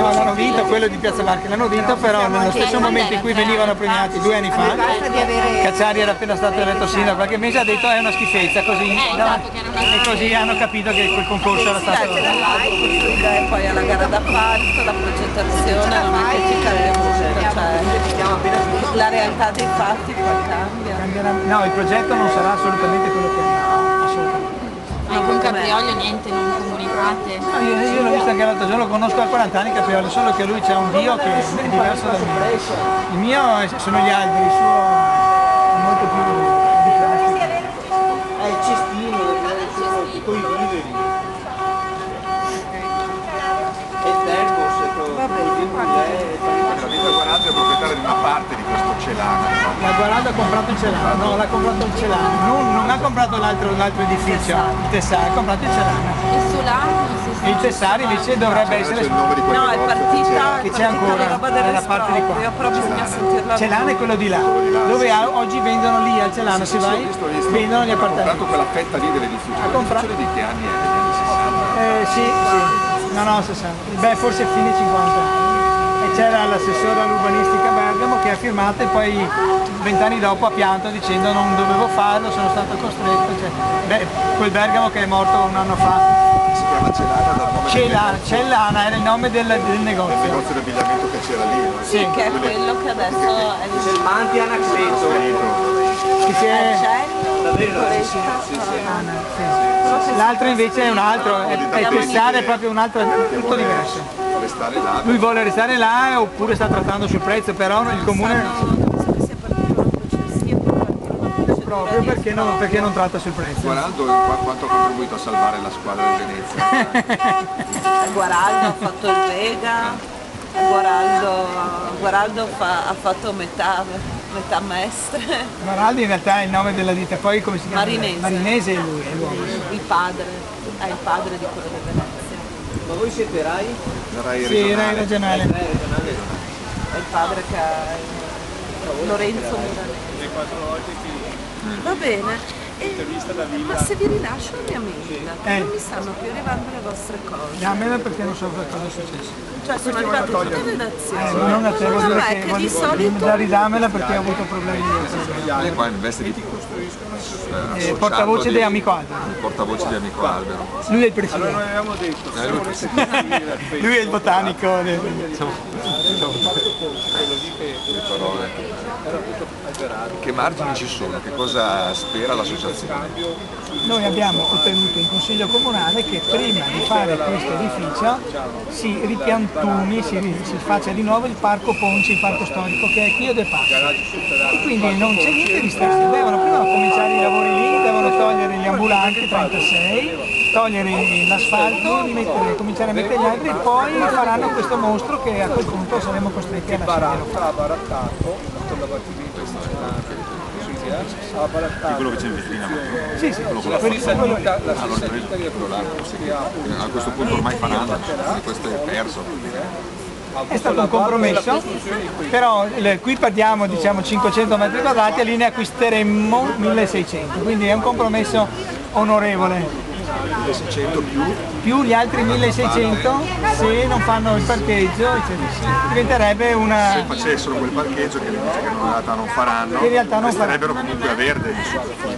No, l'hanno vinto, quello di Piazza Barchi l'hanno vinto, però nello stesso momento in cui venivano premiati 2 anni fa, Cacciari era appena stato eletto sindaco qualche mese, ha detto è una schifezza, così, e così hanno capito che quel concorso era stato... E poi alla gara d'appalto, la progettazione non è che ci cambia molto, cioè la realtà dei fatti poi cambia. No, il progetto non sarà assolutamente quello che è, assolutamente. Ma con Capriolio niente, non comunicate? No, io l'ho visto anche l'altro giorno, lo conosco da 40 anni Caprioli, solo che lui c'ha un Dio che è diverso dal mio. Il mio sono gli alberi, il suo è molto più di plastica. È il cestino con i viveri. E il termos, La vita Guaraldo è proprietaria di una parte di questo Celano. La Guaraldo ha comprato il Celano, no, l'ha comprato il Celano, non ha comprato l'altro edificio, il Tessari, ha comprato il Celano. E Solano? E il Tessari invece dovrebbe essere... Il nome di quel No, è partita, Che c'è ancora, roba delle nella parte di qua. però bisogna sentirla. Celano è quello di là, dove oggi vendono lì al Celano, se vai, vendono gli Ha comprato appartamenti. quella fetta lì dell'edificio. comprato? L'edificio di che anni è? Degli anni 60? Sì, sì, no, 60, beh forse fine 50. E c'era l'assessore all'urbanistica Bergamo che ha firmato e poi 20 anni dopo ha pianto dicendo non dovevo farlo, sono stato costretto. Cioè, quel Bergamo che è morto un anno fa. Si chiama Celana dal nome Cellana era il nome del del negozio. negozio di abbigliamento che c'era lì. No? Sì, che è quello che adesso è il Manti Anaxeto. Che si è... L'altro invece è un altro, è Tessari, è proprio un altro, è tutto diverso. Restare là. Lui vuole restare là oppure sta trattando sul prezzo, però il comune proprio perché non tratta sul prezzo. Guaraldo quanto ha contribuito a salvare la squadra del Venezia? Guaraldo ha fatto il Vega, Guaraldo ha fatto metà mestre, Maraldi in realtà è il nome della ditta, poi come si chiama? Marinese. Marinese è lui, è l'uomo. il padre, è il padre di quello di Venezia, Ma voi siete Rai? La Rai Sì, era regionale. regionale. è il padre che ha Lorenzo Milanese. Va bene. Ma se vi rilascio la mia mail, non mi stanno più arrivando le vostre cose. Dammela perché non so cosa è successo. Cioè sono arrivate tutte le redazioni. Non a te, vuol dire Vabbè, che di solito da ridammela perché ho avuto problemi di Lei qua in veste di portavoce di Amico Albero. portavoce di Amico Albero. Lui è il presidente. Noi avevamo detto, Lui è il botanico. Le parole. Che margini ci sono? Che cosa spera l'associazione? Noi abbiamo ottenuto in Consiglio Comunale che prima di fare questo edificio si ripiantumi, si faccia di nuovo il Parco Ponci, il parco storico che è qui ad Passo. Quindi non c'è niente di strano, devono prima cominciare i lavori lì, devono togliere gli ambulanti 36, togliere l'asfalto, cominciare a mettere gli altri e poi faranno questo mostro che a quel punto saremo costretti a lasciare. ha barattato, Quello che c'è in vetrina. Sì, sì, la salita di A questo punto ormai faranno, questo è perso. è stato un compromesso, però qui perdiamo diciamo 500 metri quadrati e lì ne acquisteremmo 1600, quindi è un compromesso onorevole. 1600 Più gli altri 1600 se non fanno il parcheggio, eccetera. Diventerebbe se una... facessero quel parcheggio che in realtà non faranno, In realtà non resterebbero comunque a verde.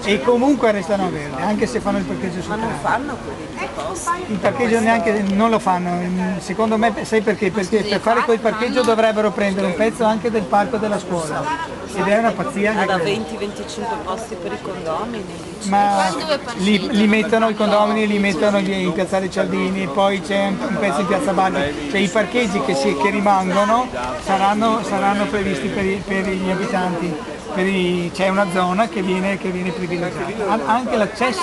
E comunque restano a verde, anche se fanno il parcheggio sul non terreno. fanno quelli posti. Il parcheggio neanche non lo fanno, secondo me, sai perché? Perché per fare quel parcheggio dovrebbero prendere un pezzo anche del parco della scuola ed è una pazzia anche Da quella. 20-25 posti per i condomini. Ma li mettono i condomini, li mettono in piazzale Cialdini, poi c'è un pezzo in piazza Bagni, cioè i parcheggi che rimangono saranno previsti per gli abitanti. C'è una zona che viene privilegiata, anche l'accesso,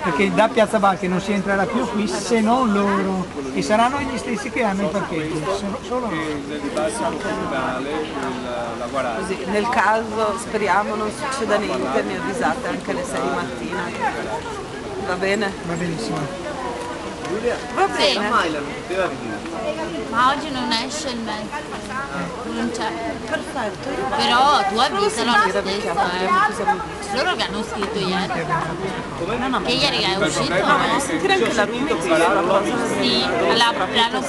perché da Piazza Balchi non si entrerà più qui se non loro, e saranno gli stessi che hanno i parcheggi, solo loro. nel dibattito comunale la Guaraldo. Così, nel caso speriamo non succeda niente, mi avvisate anche alle 6 di mattina. Va bene? Va benissimo. Va bene. Mai la non poteva venire. Ma oggi non esce il mezzo. Non c'è. Perfetto. Però tu avvisalo lo Cosa mi stesso. Loro che hanno scritto ieri. Che ieri è uscito, No, no? devo sentire anche l'argomento la cosa. Sì, l'hanno puntata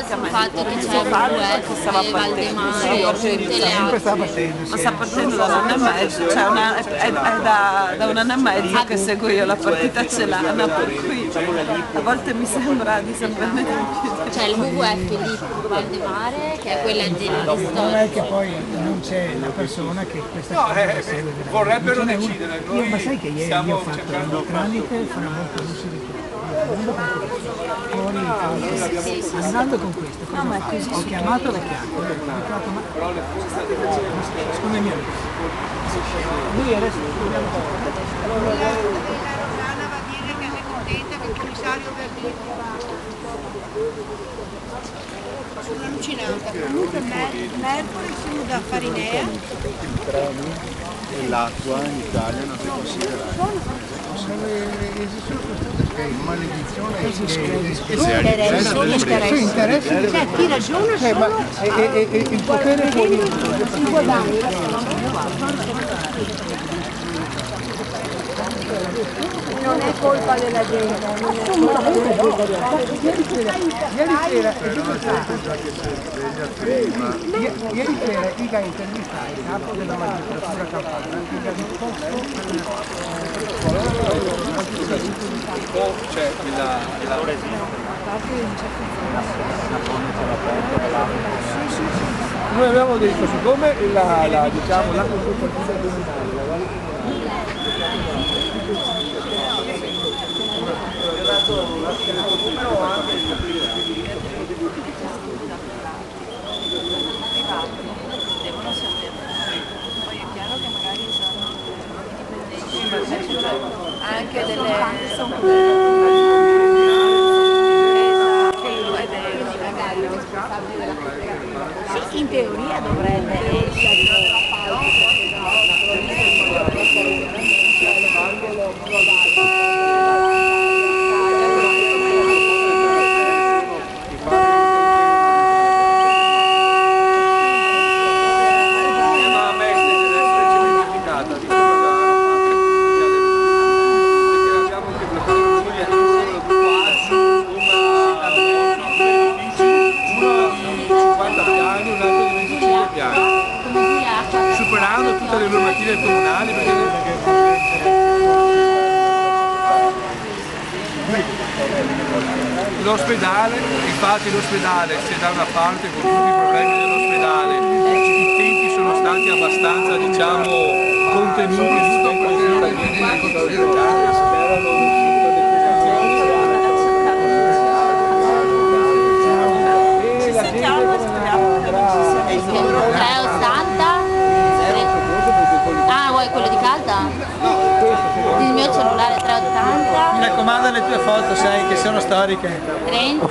sul fatto che c'è WWF, Valdemaro, tutte le Sempre altre. sta battendo, Ma sì. sta partendo da un anno e mezzo, cioè è da un anno e mezzo che seguo io la partita celana, per cui a volte mi sembra di saperne di più. C'è il WWF lì, Valdemare, che è quella degli Non storici. è che poi non c'è la persona che questa cosa la segue veramente. vorrebbero Non ce n'è una. decidere, Io, ma sai che ieri stiamo io ho fatto cercando un tramite fra molto non si fuori andando con questo, cosa ho fatto? Ho chiamato le chiacchiere, ho detto, ma come mio amico. Lui adesso La Rossana va a dire che è contenta che il commissario Verdini sono allucinata. Comunque mercoledì sono da Farinea. E l'acqua in Italia non si considera. Esiste questa maledizione Interessi. Cioè chi ragiona solo il potere politico. si guadagna. Non è colpa della gente, non è colpa della Ieri sera Iga intervistai il capo della magistratura campana, Iga C'è Noi abbiamo detto, siccome diciamo, la consultazione comunale Devono sapere. Poi è chiaro che magari sono anche Sì, in teoria dovrebbe essere. superando tutte le normative comunali l'ospedale, infatti l'ospedale c'è da una parte con tutti i problemi dell'ospedale, i tempi sono stati abbastanza diciamo contenuti sentiamo e speriamo che non ci sia bisogno. 380? Ah, vuoi quello di casa? Il mio cellulare 380? Mi raccomando le tue foto, sai che sono storiche. 30?